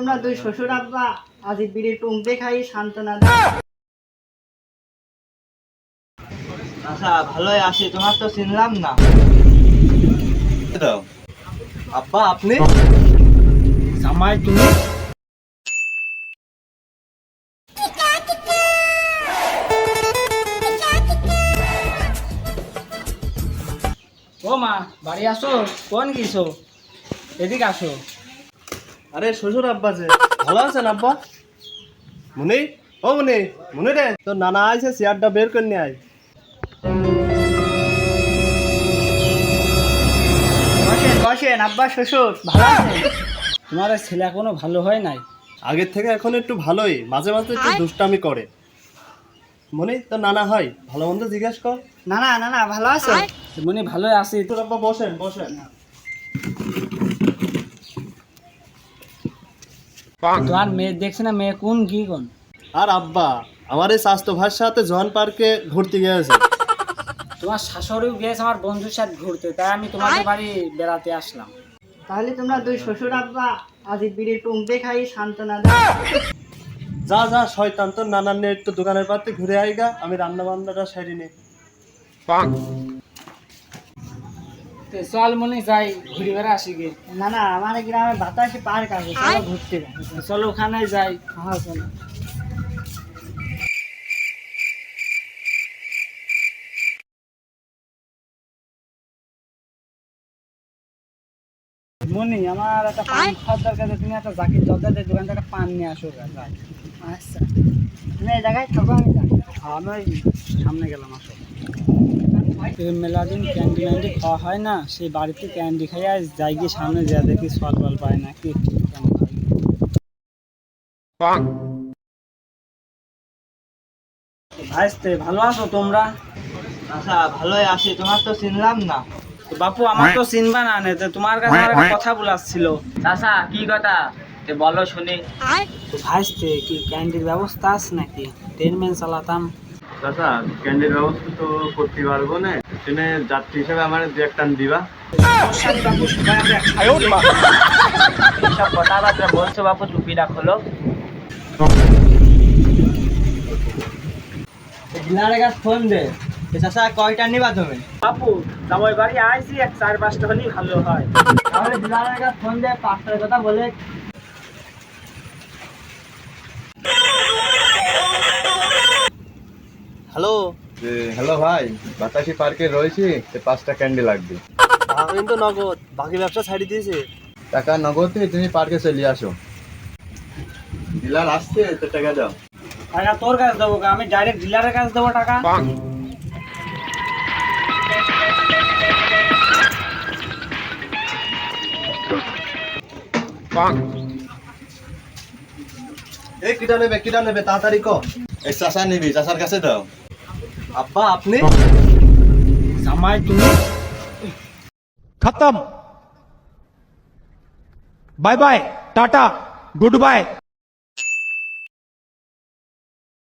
তোমরা দুই শ্বশুর আব্বা আজ বিড়ির টুং দেখাই সান্ত্বনা দাও। আচ্ছা ভালোই আছি, তোমার তো চিনলাম না। আব্বা আপনি? জামাই তুমি? ও মা, বাড়ি আসো, কোন গেছো? এদিকে আসো। আরে শ্বশুর আব্বা যে, ভালো আছেন আব্বা? মুনি, ও মুনি, মুনি রে, তোর নানা আইছে, চেয়ারটা বের করে নিয়ে আয়। বসেন বসেন আব্বা শ্বশুর, ভালো আছেন? তোমার ছেলে এখনো ভালো হয় নাই? আগের থেকে এখন একটু ভালোই, মাঝে মাঝে একটু দুষ্টামি করে। মুনি, তোর নানা হয়, ভালো মন্দ জিজ্ঞেস কর। না না না না, ভালো আছো? মনে ভালোই আছি। শ্বশুর আব্বা বসেন বসেন। তোমার মেয়ে দেখছে না, মেয়ে কোন কি কোন? আর আব্বা, আমার এই স্বাস্থ্য ভাইয়ের সাথে জোয়ান পার্কে ঘুরতে গিয়েছে। তোমার শাশুড়িও গিয়েছে আমার বন্ধুর সাথে ঘুরতে, তাই আমি তোমাদের বাড়ি বেড়াতে আসলাম। তাহলে তোমরা দুই শ্বশুর আব্বা আজ বিড়ির টুং দেখাই সান্ত্বনা দাও। যা যা শয়তান, তোর নানার নিয়ে একটু দোকানের পাতে ঘুরে আইগা, আমি রান্না বান্নাটা সারি নি। চল মনে যাই, ঘুরে বেড়া আসি গে। না না, আমার গ্রামে বাতাসে পার্ক আছে, চলো ঘুরতে যাই। চলো ওখানে যাই। হ্যাঁ চলো। মনি, আমার একটা পান খাওয়ার দরকার আছে, তুমি একটা জাকির জর্দাদের দোকান থেকে পান নিয়ে আসো গা, যাই। আচ্ছা, তুমি এই জায়গায় থাকো, আমি যাই। আমি ওই সামনে গেলাম, আসো। মেলাদিন ক্যান্ডি ম্যান্ডি খাওয়া হয় না, সেই বাড়িতে ক্যান্ডি খাই, আজ যাই গিয়ে সামনে যা দেখি সল বল পায় না কি ভাইস্তে, ভালো আছো তোমরা? আচ্ছা ভালোই আছি, তোমার তো চিনলাম না। বাপু আমার তো চিনবা না, নে তোমার কাছে আমার একটা কথা বলার ছিল। চাচা কি কথা, বলো শুনি। ভাইস্তে, কি ক্যান্ডির ব্যবস্থা আছে নাকি? ট্রেনম্যান চালাতাম। চাচা, ক্যান্ডির ব্যবস্থা তো করতে পারবো না, ট্রেনে যাত্রী হিসেবে আমার দু এক টান দিবা। সব কথাবার্তা বলছো বাপু, টুপিটা খোলো। ডিলারের কাছে ফোন দে। চাচা কয়টা নিবা তুমি? বাপু জামাই বাড়ি আইছি, এক 4-5টা হলেই ভালো হয়। তাহলে ডিলারের কাছে ফোন দে, 5টার কথা বলে। হ্যালো। হ্যালো ভাই, বাতাসি পার্কে রয়েছি, 5টা ক্যান্ডি লাগবে। আমি তো নগদ, বাকি ব্যবসা ছাড়ি দিয়েছে। টাকা নগদে তুমি পার্কে চলে আসো। ডিলার আসছে, তো টাকা দাও। টাকা তোর কাছে দেবো, আমি ডাইরেক্ট ডিলারের কাছে দেবো টাকা। এই কিটা নেবে তাড়াতাড়ি কর। এই চাচা নিবি, চাচার কাছে দাও। আব্বা আপনি? জামাই তুমি? खत्म। Bye bye, ta-ta, good bye.